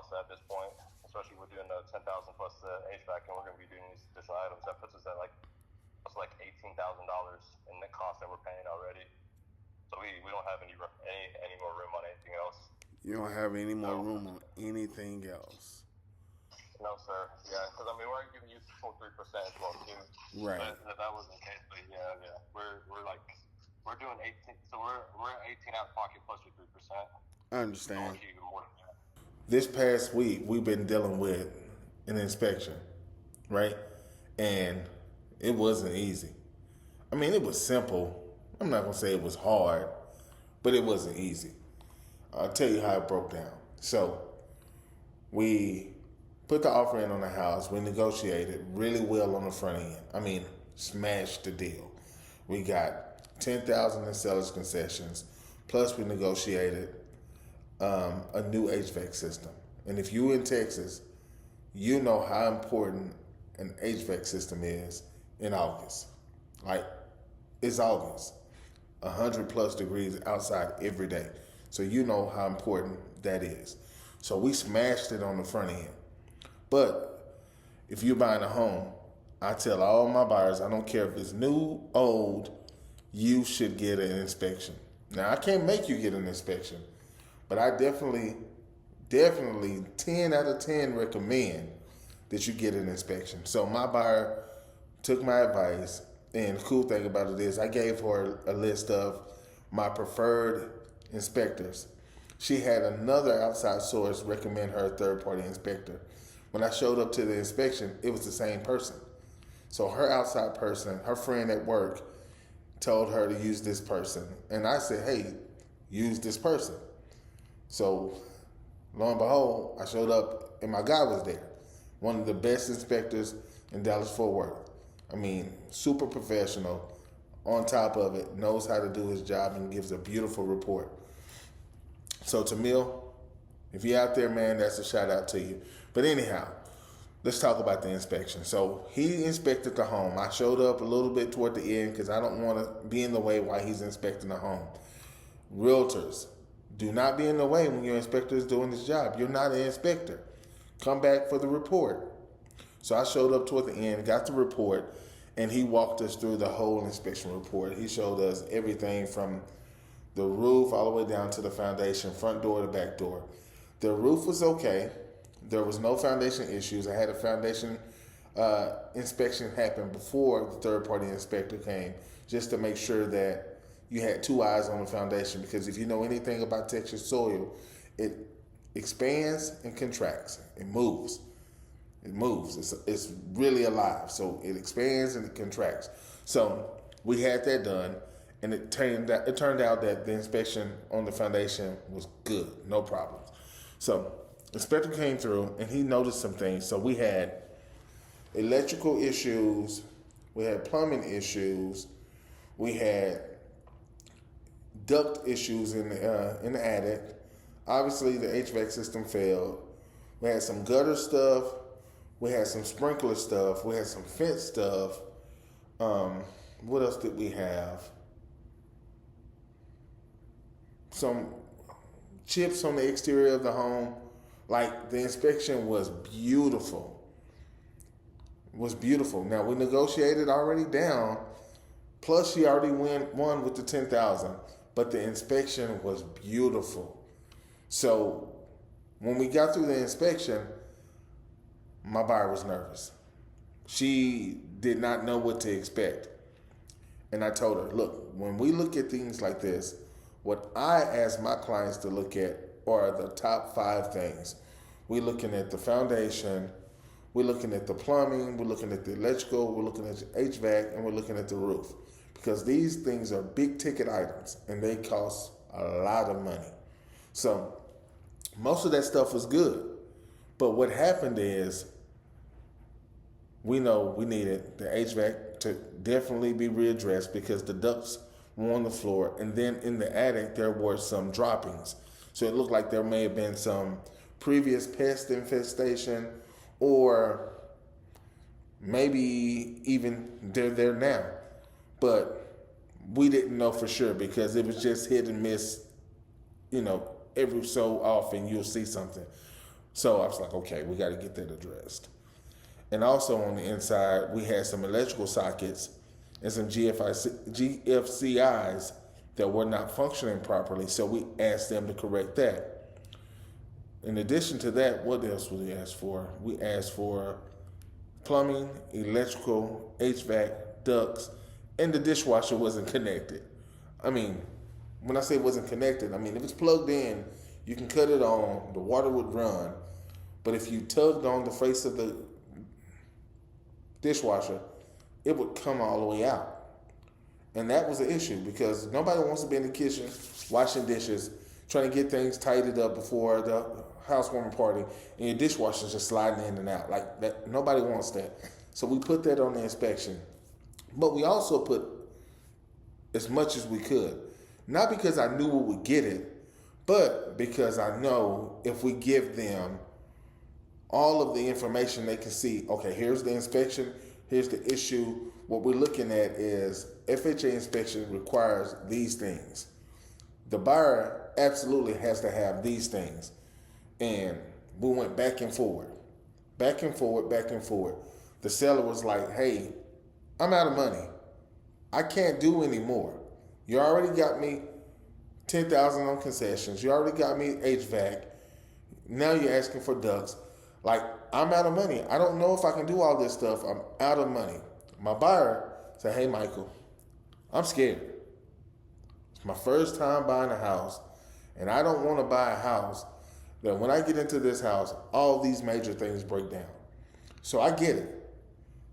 cost at this point, especially we're doing the 10,000 plus the HVAC, and we're going to be doing these additional items. That puts us at like $18,000 in the cost that we're paying already. So we don't have any more room on anything else. You don't have any more room on anything else. No, sir. Yeah, because I mean we're giving you full 3% as well too. Right. But if that wasn't the case, but yeah, we're doing 18. So we're 18 out of pocket plus your 3%. I understand. Even more than that. This past week, we've been dealing with an inspection, right? And it wasn't easy. I mean, it was simple. I'm not going to say it was hard, but it wasn't easy. I'll tell you how it broke down. So we put the offer in on the house. We negotiated really well on the front end. I mean, smashed the deal. We got $10,000 in seller's concessions. Plus, we negotiated a new HVAC system. And if you're in Texas, you know how important an HVAC system is in August. Like, it's August. 100 plus degrees outside every day. So you know how important that is. So we smashed it on the front end. But if you're buying a home, I tell all my buyers, I don't care if it's new, old, you should get an inspection. Now, I can't make you get an inspection, but I definitely 10 out of 10 recommend that you get an inspection. So my buyer took my advice, and the cool thing about it is I gave her a list of my preferred inspectors. She had another outside source recommend her a third-party inspector. When I showed up to the inspection, it was the same person. So her outside person, her friend at work, told her to use this person. And I said, hey, use this person. So lo and behold, I showed up and my guy was there. One of the best inspectors in Dallas-Fort Worth. I mean, super professional, on top of it, knows how to do his job and gives a beautiful report. So Tamil, if you're out there, man, that's a shout out to you. But anyhow, let's talk about the inspection. So he inspected the home. I showed up a little bit toward the end because I don't want to be in the way while he's inspecting the home. Realtors, do not be in the way when your inspector is doing his job. You're not an inspector. Come back for the report. So I showed up toward the end, got the report, and he walked us through the whole inspection report. He showed us everything from the roof all the way down to the foundation, front door to back door. The roof was okay. There was no foundation issues. I had a foundation inspection happen before the third-party inspector came, just to make sure that you had two eyes on the foundation. Because if you know anything about Texas soil, it expands and contracts. It moves. It moves. It's really alive. So it expands and it contracts. So we had that done, and it turned out that the inspection on the foundation was good, no problems. So inspector came through and he noticed some things. So we had electrical issues, we had plumbing issues, we had duct issues in the attic. Obviously, the HVAC system failed. We had some gutter stuff. We had some sprinkler stuff. We had some fence stuff. What else did we have? Some chips on the exterior of the home. Like, the inspection was beautiful. Now, we negotiated already down. Plus, she already won with the 10,000. But the inspection was beautiful. So, when we got through the inspection, my buyer was nervous. She did not know what to expect. And I told her, look, when we look at things like this, what I ask my clients to look at are the top 5 things. We're looking at the foundation, we're looking at the plumbing, we're looking at the electrical, we're looking at the HVAC, and we're looking at the roof. Because these things are big ticket items and they cost a lot of money. So most of that stuff was good. But what happened is, we know we needed the HVAC to definitely be readdressed because the ducts were on the floor. And then in the attic, there were some droppings. So it looked like there may have been some previous pest infestation, or maybe even they're there now. But we didn't know for sure because it was just hit and miss, every so often you'll see something. So I was like, okay, we got to get that addressed. And also on the inside, we had some electrical sockets and some GFCIs that were not functioning properly. So we asked them to correct that. In addition to that, what else would we ask for? We asked for plumbing, electrical, HVAC, ducts, and the dishwasher wasn't connected. I mean, when I say it wasn't connected, I mean, if it's plugged in, you can cut it on, the water would run. But if you tugged on the face of the dishwasher, it would come all the way out. And that was an issue because nobody wants to be in the kitchen washing dishes, trying to get things tidied up before the housewarming party, and your dishwasher's just sliding in and out. Like that, nobody wants that. So we put that on the inspection. But we also put as much as we could. Not because I knew we would get it, but because I know if we give them all of the information, they can see, okay, here's the inspection, here's the issue. What we're looking at is FHA inspection requires these things. The buyer absolutely has to have these things. And we went back and forward, back and forward, back and forward. The seller was like, hey, I'm out of money. I can't do any more. You already got me $10,000 on concessions. You already got me HVAC. Now you're asking for ducts. Like, I'm out of money. I don't know if I can do all this stuff. I'm out of money. My buyer said, hey, Michael, I'm scared. It's my first time buying a house, and I don't want to buy a house that when I get into this house, all these major things break down. So I get it.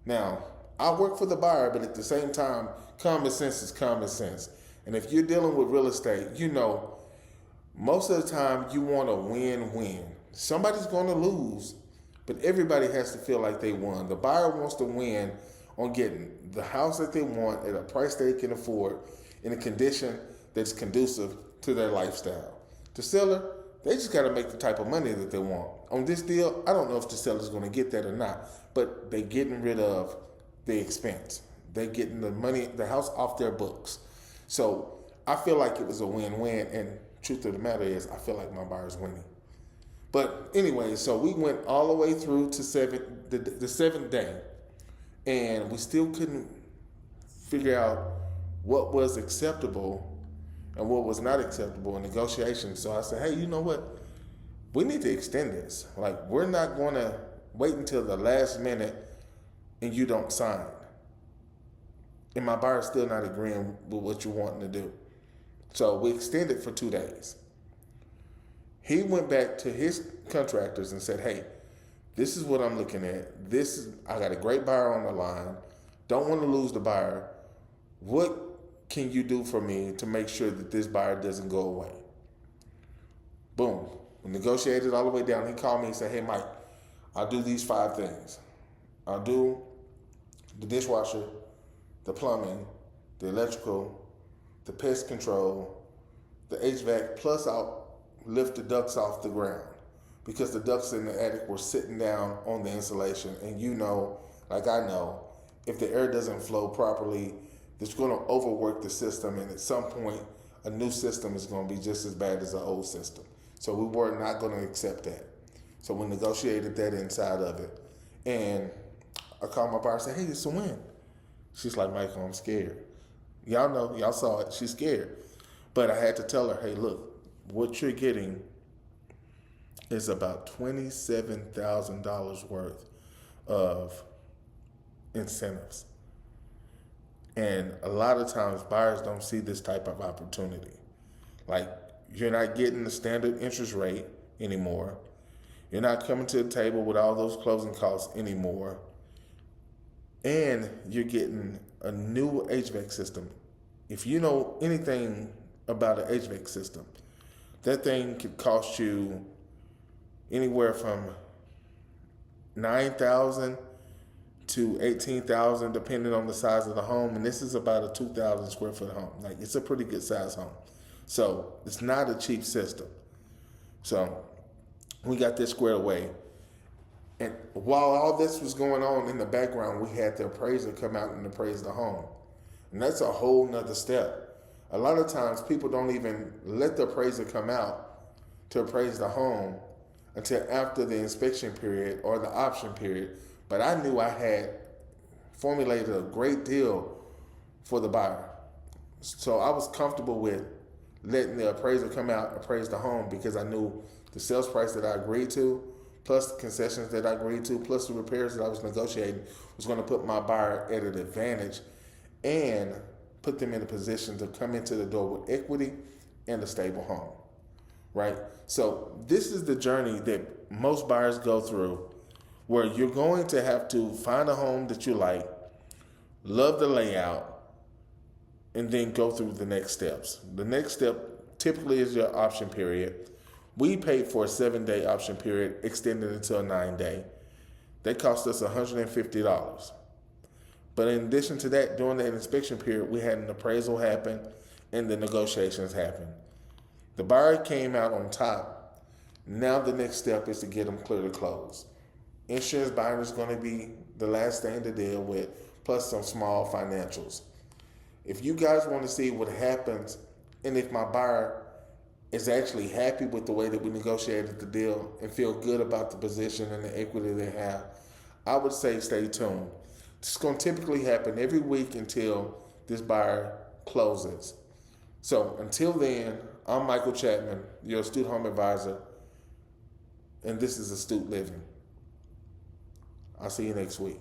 Now, I work for the buyer, but at the same time, common sense is common sense. And if you're dealing with real estate, you know, most of the time you want a win-win. Somebody's going to lose, but everybody has to feel like they won. The buyer wants to win on getting the house that they want at a price they can afford in a condition that's conducive to their lifestyle. The seller, they just got to make the type of money that they want. On this deal, I don't know if the seller's going to get that or not, but they're getting rid of the expense. They're getting the money, the house off their books. So I feel like it was a win-win, and truth of the matter is I feel like my buyer's winning. But anyway, so we went all the way through to the seventh day, and we still couldn't figure out what was acceptable and what was not acceptable in negotiations. So I said, hey, you know what? We need to extend this. Like, we're not going to wait until the last minute and you don't sign. And my buyer's still not agreeing with what you're wanting to do. So we extended for 2 days. He went back to his contractors and said, hey, this is what I'm looking at. I got a great buyer on the line. Don't want to lose the buyer. What can you do for me to make sure that this buyer doesn't go away? Boom. We negotiated all the way down. He called me and said, hey, Mike, I'll do these 5 things. I'll do the dishwasher, the plumbing, the electrical, the pest control, the HVAC, plus I'll lift the ducts off the ground because the ducts in the attic were sitting down on the insulation. And you know, like I know, if the air doesn't flow properly, it's going to overwork the system. And at some point, a new system is going to be just as bad as the old system. So we were not going to accept that. So we negotiated that inside of it. And I called my buyer and said, hey, it's a win. She's like, Michael, I'm scared. Y'all know, y'all saw it. She's scared. But I had to tell her, hey, look, what you're getting is about $27,000 worth of incentives. And a lot of times buyers don't see this type of opportunity. Like, you're not getting the standard interest rate anymore. You're not coming to the table with all those closing costs anymore. And you're getting a new HVAC system. If you know anything about an HVAC system, that thing could cost you anywhere from $9,000 to $18,000, depending on the size of the home. And this is about a 2,000 square foot home. Like, it's a pretty good size home. So it's not a cheap system. So we got this squared away. And while all this was going on in the background, we had the appraiser come out and appraise the home. And that's a whole nother step. A lot of times people don't even let the appraiser come out to appraise the home until after the inspection period or the option period. But I knew I had formulated a great deal for the buyer. So I was comfortable with letting the appraiser come out, appraise the home, because I knew the sales price that I agreed to, plus the concessions that I agreed to, plus the repairs that I was negotiating, was going to put my buyer at an advantage and put them in a position to come into the door with equity and a stable home, right? So this is the journey that most buyers go through, where you're going to have to find a home that you like, love the layout, and then go through the next steps. The next step typically is your option period. We paid for a 7-day option period, extended until a 9-day. That cost us $150. But in addition to that, during that inspection period, we had an appraisal happen and the negotiations happen. The buyer came out on top. Now the next step is to get them clear to close. Insurance buying is going to be the last thing to deal with, plus some small financials. If you guys want to see what happens and if my buyer is actually happy with the way that we negotiated the deal and feel good about the position and the equity they have, I would say stay tuned. It's going to typically happen every week until this buyer closes. So until then, I'm Michael Chatman, your Astute Home Advisor, and this is Astute Living. I'll see you next week.